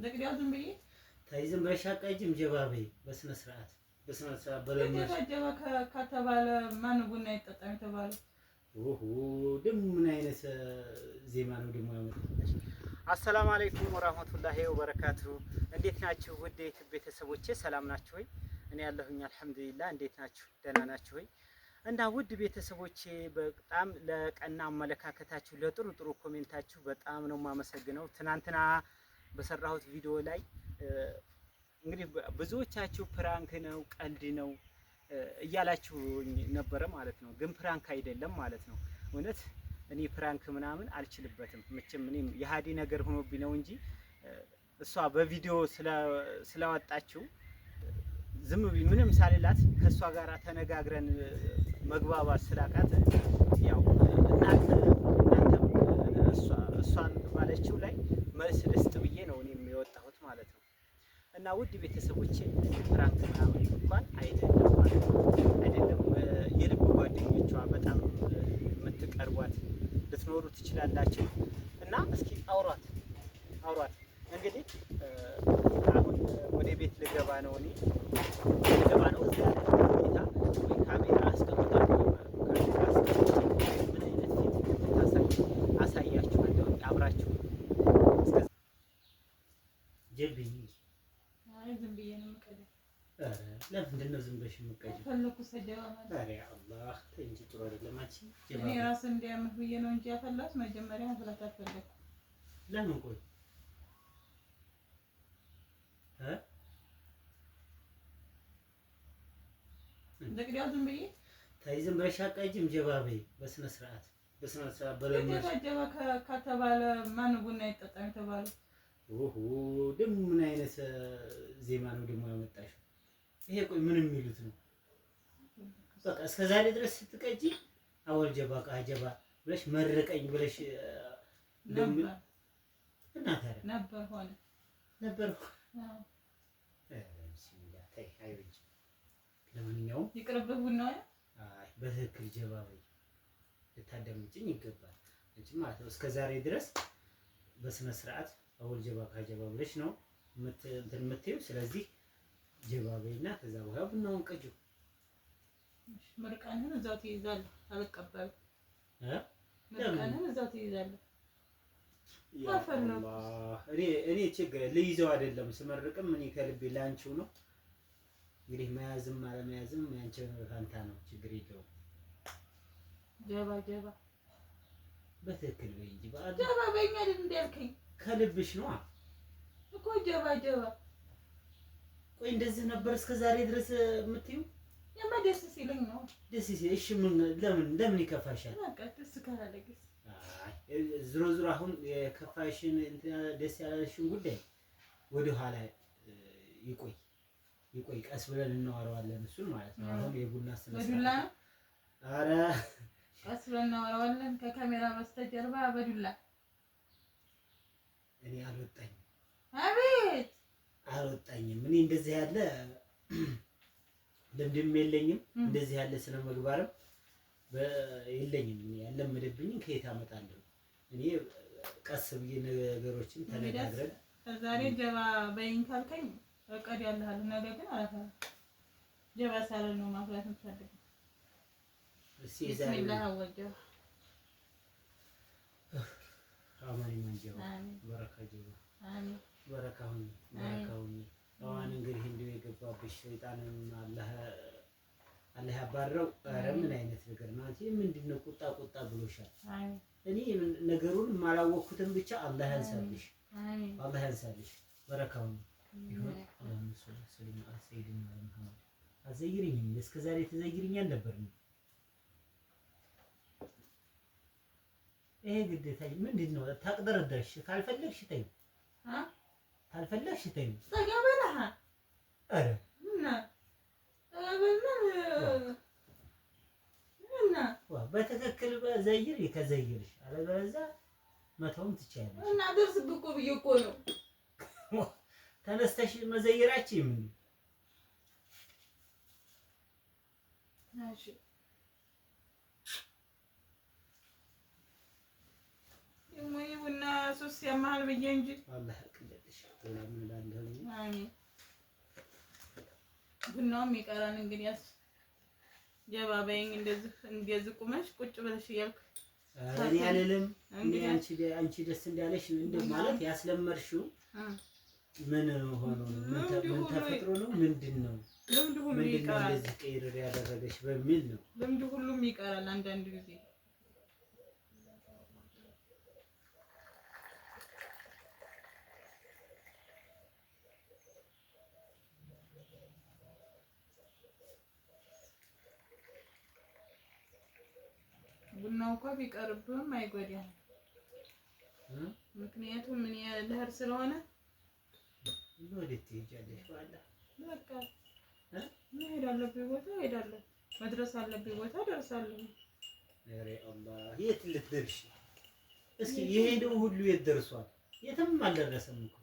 እንደግዲያው ዝም ብዬ ታይ ዝም ብለሽ አቃጅም ጀባቤ በስነ ስርዓት በለመሽ ጀባ ከተባለ ማን ቡና ይጠጣም ተባለ። ኦሆ ደግሞ ምን አይነት ዜማ ነው ደግሞ ያመጣልሽ? አሰላሙ አለይኩም ወራህመቱላሂ ወበረካቱ። እንዴት ናችሁ ውድ ቤተሰቦቼ? ሰላም ናችሁ ወይ? እኔ ያለሁኝ አልሐምዱሊላህ። እንዴት ናችሁ? ደህና ናችሁ ወይ? እና ውድ ቤተሰቦቼ በጣም ለቀና አመለካከታችሁ ለጥሩ ኮሜንታችሁ በጣም ነው የማመሰግነው። ትናንትና በሰራሁት ቪዲዮ ላይ እንግዲህ ብዙዎቻችሁ ፕራንክ ነው ቀልድ ነው እያላችሁ ነበረ ማለት ነው። ግን ፕራንክ አይደለም ማለት ነው። እውነት እኔ ፕራንክ ምናምን አልችልበትም። መቼም እኔም የሃዲ ነገር ሆኖብኝ ነው እንጂ እሷ በቪዲዮ ስላወጣችሁ ዝም ብዬ ምንም ሳልላት ከእሷ ጋር ተነጋግረን መግባባት ስላቃት ያው እናንተም እሷን ባለችው ላይ መልስ ልስጥ ብዬ ነው እኔም የወጣሁት ማለት ነው። እና ውድ ቤተሰቦቼ ፕራንክ ምናምን እንኳን አይደለም ማለት ነው። አይደለም የልብ ጓደኞቿ በጣም የምትቀርቧት ልትኖሩ ትችላላችሁ። እና እስኪ አውሯት እንግዲህ አሁን ወደ ቤት ልገባ ነው እኔ ልገባ ነው። እዚያ ሁኔታ ወይ ካሜራ አስቀምጣለሁ ማለት ነው። ካሜራ አስቀምጬ ምን አይነት ፊት አሳያችኋለሁ። አብራችሁ ጀብኝ ዝም ብዬ ነው የምቀደው። ለምንድን ነው ዝም ብለሽ የምትቀጂው? ፈለኩ ሰደባ ማለት ኧረ አላህ ተይ እንጂ ጥሩ አይደለም። አንቺ እኔ ራስ እንዲያምህ ብዬ ነው እንጂ ያፈላሁት መጀመሪያ ማፍላት አልፈለኩም። ለምን ቆይ እንደግዲያው ዝም ብዬ ታይ ዝም ብለሽ አቃጅም ጀባቤ በስነ ስርዓት በለመሽ ጀባ ከተባለ ማን ቡና ይጠጣም ተባለ። ኦሆ ደግሞ ምን አይነት ዜማ ነው ደግሞ ያመጣሽው? ይሄ ቆይ ምን የሚሉት ነው? በቃ እስከ ዛሬ ድረስ ስትቀጂ አወል ጀባ ቃጀባ ብለሽ መረቀኝ ብለሽ ነበር ሆነ ነበር። አዎ ቢስሚላህ ታይ አይወጅ። ለማንኛውም ይቅርብህ ቡና። አይ በትክክል ጀባቤ ልታደምጪኝ ይገባል እንጂ ማለት ነው። እስከ ዛሬ ድረስ በስነ ስርዓት አወል ጀባ ካጀባ ብለሽ ነው የምትይው። ስለዚህ ጀባቤና ከዛ በኋላ ቡናውን ቀጂው። መርቃንህን እዛው ትይዛለህ። አልቀበልም። መርቃንህን እዛው ትይዛለህ። እኔ ችግር ልይዘው አይደለም ስመርቅም እኔ ከልቤ ላንቺው ነው። እንግዲህ መያዝም አለመያዝም ያንቺው ፈንታ ነው። ችግር የለውም። ጀባ በትክክል በይ እንጂ ጀባ በእኛ አይደል እንዳልከኝ ከልብሽ ነው እኮ ጀባ። ቆይ እንደዚህ ነበር እስከ ዛሬ ድረስ የምትይው? ያማ ደስ ሲለኝ ነው። ደስ ሲል እሺ፣ ምን ለምን ይከፋሻል? በቃ ደስ ካላለግስ ዝሮ አሁን የከፋሽን ደስ ያላለሽን ጉዳይ ወደ ኋላ ይቆይ ቀስ ብለን እናወራዋለን። እሱን ማለት ነው። አሁን የቡና በዱላ ነው። ኧረ ቀስ ብለን እናወራዋለን ከካሜራ በስተጀርባ በዱላ። እኔ አልወጣኝም። አቤት አልወጣኝም። እኔ እንደዚህ ያለ ልምድም የለኝም። እንደዚህ ያለ ስነ ምግባርም የለኝም። እኔ ያለመደብኝን ከየት አመጣለሁ? እኔ ቀስ ብዬ ነገሮችን ተነጋግረን ዛሬ ጀባ በይኝ ካልከኝ እቀድ ያለሃል። ነገ ግን አላፈራ ጀባ ሳለ ነው ማፍላት የምትፈልገው። ቢስሚላህ ወጀባ አማኒ መንጀባ በረካ ጀባ አሜን በረካውን አሁን እንግዲህ እንዲሁ የገባብሽ ሰይጣንን አላህ ያባረው። ኧረ ምን አይነት ነገር ነው? አንቺ ምንድነው ቁጣ ብሎሻል? እኔ ነገሩን ማላወኩትን ብቻ አላህ ያንሳልሽ። አሜን አላህ ያንሳልሽ። በረካውን ይሁን። አላህ ሰለላሁ ዐለይሂ ወሰለም አዘይሪኝ እስከ ዛሬ ተዘይሪኛል ነበር ነው። ይሄ ግዴታ ምንድነው? ታቅደረደርሽ። ካልፈለግሽ ተይው ካልፈለግሽ ተይው። ተገበለህ አረ እና በትክክል በዘይር ከዘይርሽ አለበለዚያ መተውም ትችያለሽ። እና ደርስብህ እኮ ብዬሽ እኮ ነው። ተነስተሽ መዘይራችሁ ምን እሺ የሞይ ቡና ሱስ ያማል ብዬሽ እንጂ አላህ ያቅልልሽ። ቡናውም ይቀራል እንግዲያስ ጀባ በይኝ እንደዚህ ቁመሽ ቁጭ ብለሽ እያልኩ እኔ አልልም። እንግዲህ አንቺ ደስ እንዳለሽ ማለት ያስለመድሽው ምን ሆኖ ነው? ምን ተፈጥሮ ነው? ምንድነው? ልምድ ሁሉ ይቀራል። እንደዚህ ቀይር ያደረገሽ በሚል ነው። ልምድ ሁሉም ይቀራል አንዳንድ ጊዜ ቡናው እኮ ቢቀርብም አይጎዳም። ምክንያቱም ምን ያህል ስለሆነ ወዴት ትሄጃለሽ? በቃ መሄድ አለብኝ ቦታ እሄዳለሁ፣ መድረስ አለብኝ ቦታ እደርሳለሁ። ኧረ አላህ የት ልትደርሺ? እስኪ የሄደው ሁሉ የት ደርሷል? የትም አልደረሰም እኮ።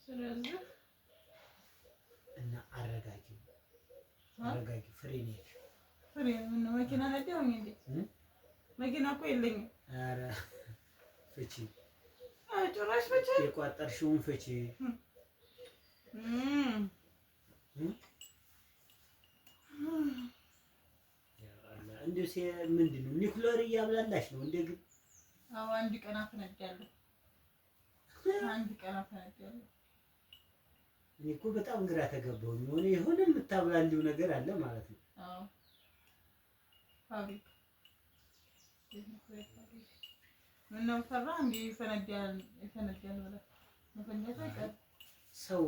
ስለዚህ እና አረጋጊ ፍሬ ምን መኪና ነዳሁኝ እንዴ? መኪና እኮ የለኝም። ኧረ ፍቺ ጭራሽ ፍቺ የቋጠርሽውን ፍቺ። እንዲሁ ምንድን ነው ኒኩለር እያብላላሽ ነው እንደ ግን? አዎ አንድ ቀን አፈነዳለሁ። እኔ እኮ በጣም ግራ ተገባሁኝ። የሆነ የምታብላሊው ነገር አለ ማለት ነው። አዎ ፋብሪካ ምነው ፈራ እንዴ? ይፈነዳል ብለህ መፈንዳቱ አይቀርም ሰው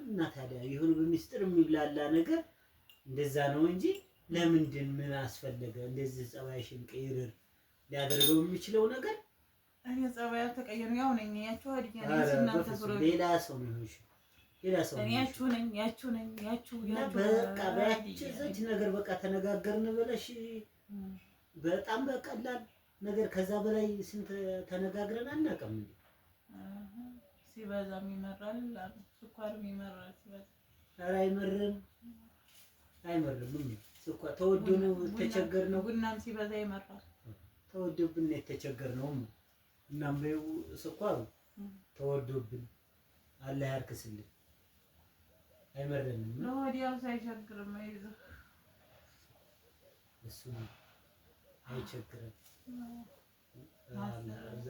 እና ታዲያ የሆነ በሚስጥር የሚብላላ ነገር እንደዛ ነው እንጂ ለምንድን ምን አስፈለገ እንደዚህ ጸባይሽን ቀይር ሊያደርገው የሚችለው ነገር? እኔ ጸባይ አልተቀየርኩም፣ ያው ነኝ። ያችሁ አድኛ ነኝ እናንተ ፍሮ ሌላ ሰው ነው ይሆንሽ ሌላ ሰው ነው። ያችሁ ነኝ በቃ በያችሁት ነገር በቃ ተነጋገርን ብለሽ በጣም በቀላል ነገር ከዛ በላይ ስንት ተነጋግረን አናውቅም እንዴ? ሲበዛም ይመራል፣ ስኳርም ይመራል ሲበዛ። ኧረ አይመርም ምን ስኳር ተወዶ ነው የተቸገርነው። ቡናም ሲበዛ ይመራል። ተወዶብን ነው የተቸገርነው። እናም በይው ስኳሩ ተወዶብን አላህ ያርክስልን። አይመረንም ነው ወዲያው ሳይቸግርም አይዞህ እሱ አይቸግርም።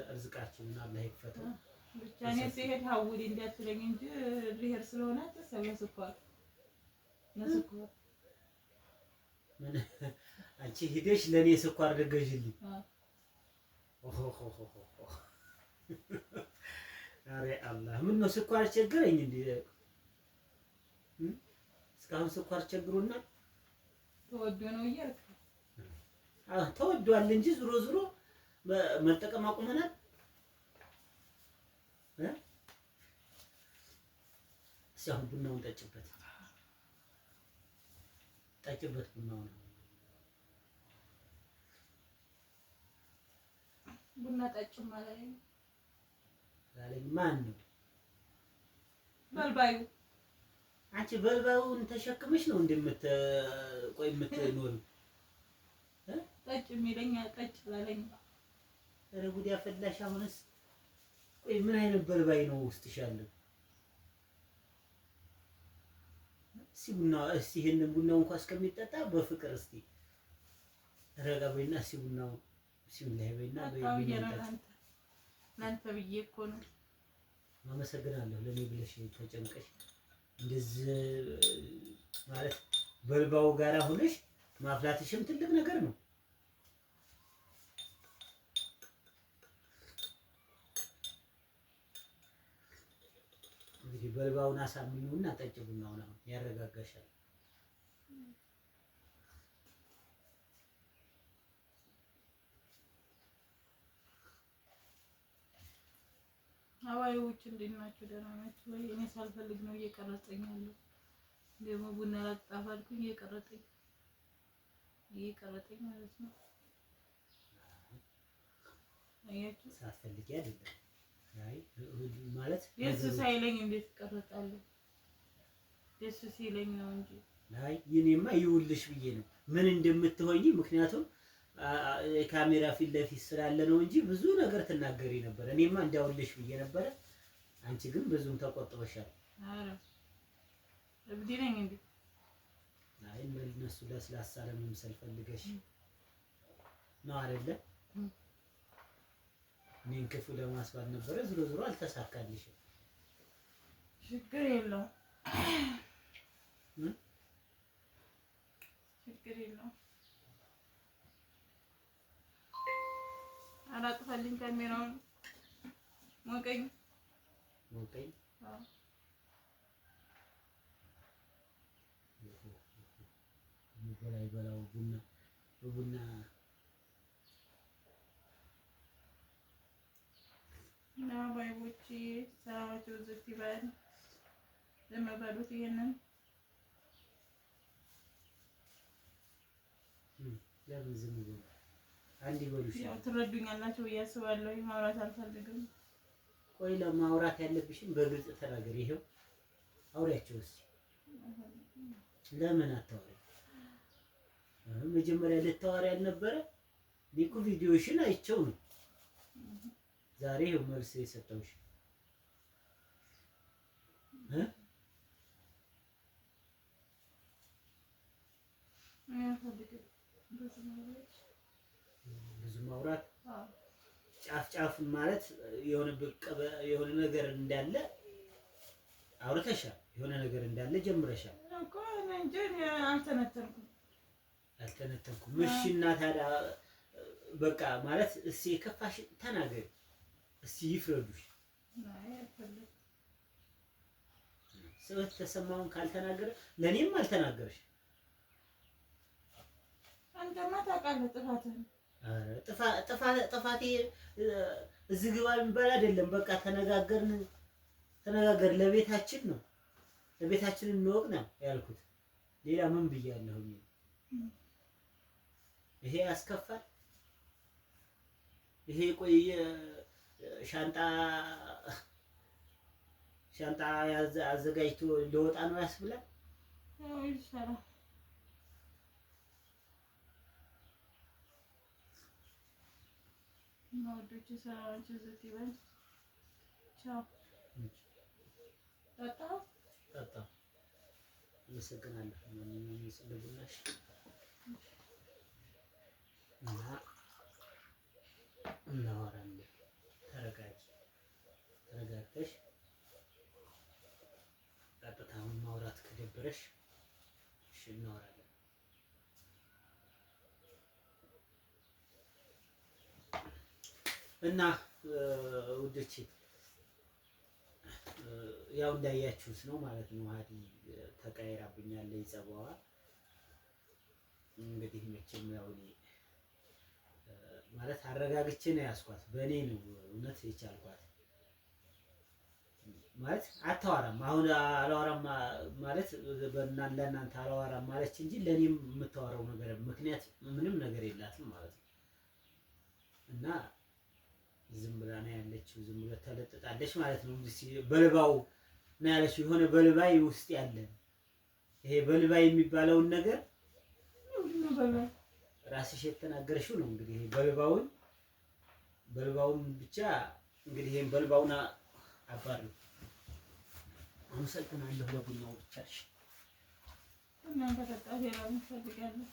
እርዝቃችንን አላህ ይክፈተው። ብቻ እኔ ሲሄድ ሀውል እንዳትለኝ እንጂ ልሄድ ስለሆነ ለስኳር ምን አንቺ ሂደሽ ለኔ ስኳር ደገዥልኝ። ኧረ አላህ ምን ነው ስኳር ቸገረኝ እንዴ? እስካሁን ስኳር ቸግሮናል። ተወዶ ነው እያልክ ተወዷል እንጂ ዙሮ ዙሮ መጠቀም አቁመናል። ሲያሁን ቡናውን ጠጭበት ቡናውን። ቡና ጠጭም አላለኝ ማን ነው? በልባዩ። አንቺ በልባዩን ተሸክመሽ ነው ቆይ የምትኖሪው? ጠጭ የሚለኝ ጠጭ ላለኝ። ኧረ ጉድ ያፈላሽ። አሁንስ ቆይ ምን አይነት በልባይ ነው ውስጥሽ ያለው? እስቲ ይሄንን ቡናው እንኳን እስከሚጠጣ በፍቅር እስቲ ረጋ በይና እስቲ ቡናው ቢስሚላህ በይና ለአንተ ብዬ እኮ ነው። አመሰግናለሁ ለኔ ብለሽ ተጨንቀሽ እንደዚህ ማለት በልባው ጋራ ሆነሽ ማፍላትሽም ትልቅ ነገር ነው። እንግዲህ በልባውን አሳምኚውና ጠጭ ቡናውን አሁን ያረጋጋሻል። ሀዋይዎች እንዴት ናቸው? ደህና ናቸው ወይ? እኔ ሳልፈልግ ነው እየቀረጸኝ ያለው። ደግሞ ቡና ላጣፋ አልኩኝ እየቀረጠኝ ማለት ነው። አያችሁ ሳትፈልጊ አይደለም። አይ ማለት ደስ ሳይለኝ እንዴት ቀረጣለሁ? ደስ ሲለኝ ነው እንጂ። አይ የኔማ ይውልሽ ብዬ ነው ምን እንደምትሆኚ። ምክንያቱም የካሜራ ፊት ለፊት ስላለ ነው እንጂ ብዙ ነገር ትናገሪ ነበር። እኔማ እንዳውልሽ ብዬ ነበረ። አንቺ ግን ብዙም ተቆጥበሻል። አረ እብድ ነኝ እንዴ? አይ እነሱ ለስላሳ ለመምሰል ፈልገሽ ነው አይደለ? እኔን ክፉ ለማስባል ነበረ። ዞሮ ዞሮ አልተሳካልሽም። ችግር የለውም። ችግር የለውም። አላጥፋልኝ ካሜራውን። ሞቀኝ ሞቀኝ። አዎ በላው ቡና እና ባይቦቼ ሰላማቸው ዝት ይበል። ለመበሉት ይሄንን ለምን ዝም ብሎ አንድ ይበሉሽ? ያው ትረዱኛላችሁ ብዬ አስባለሁ። ማውራት አልፈልግም። ቆይ ለማውራት ያለብሽን በግልጽ ተናገሪ። ይሄው አውሪያቸው እስኪ። ለምን አታወሪ? መጀመሪያ ልታወሪ ያልነበረ? እኔ እኮ ቪዲዮሽን አይቼው ነው ዛሬ ይኸው መልስ የሰጠሁሽ። ብዙ ማውራት ጫፍ ጫፍ ማለት የሆነ ነገር እንዳለ አውርተሻል። የሆነ ነገር እንዳለ ጀምረሻል እኮ እንጂ አልተነተንኩም። እሺ እና ታዲያ በቃ ማለት እስኪ የከፋሽ ተናገሪ። እስኪ ይፍረዱሽ። ሰው ተሰማውን ካልተናገረ ለኔም አልተናገርሽ። አንተማ ታውቃለህ ጥፋትህን። ጥፋቴ እዚህ ግባ የሚባል አይደለም። በቃ ተነጋገር ለቤታችን ነው፣ ለቤታችን እንወቅ ነው ያልኩት። ሌላ ምን ብያለሁ? ይሄ ያስከፋል። ይሄ ቆየ ሻንጣ አዘጋጅቶ ለወጣ ነው ያስብላል። አዎ ይሻላል። ወዶች ሰላማችሁ ዝት ይበል። ቻው። ጠጣ። አመሰግናለሁ። ማንኛውም ስለቡናሽ እና እናወራለን። ተረጋግተሽ ቀጥታውን ማውራት ከደበረሽ እሺ እናወራለን። እና ውዶቼ ያው እንዳያችሁት ነው ማለት ነው። ሀዲ ተቀያይራብኛለች ጸባዋ። እንግዲህ መቼም ያው ማለት አረጋግቼ ነው ያስኳት። በእኔ ነው እውነት የቻልኳት። ማለት አታወራም። አሁን አላወራም ማለት ለእናንተ አላወራም ማለች እንጂ ለእኔም የምታወራው ነገር ምክንያት ምንም ነገር የላትም ማለት ነው። እና ዝም ብላ ነው ያለችው። ዝም ብላ ተለጥጣለች ማለት ነው። በልባው ነው ያለችው። የሆነ በልባይ ውስጥ ያለ ይሄ በልባይ የሚባለውን ነገር ራስሽ የተናገርሽው ነው። እንግዲህ በልባውን ብቻ እንግዲህ ይሄን በልባውና አባሪ አመሰግናለሁ። ለቡናው ብቻ እሺ። እናንተ ተጣጣ ሌላ ምን ፈልጋለሁ?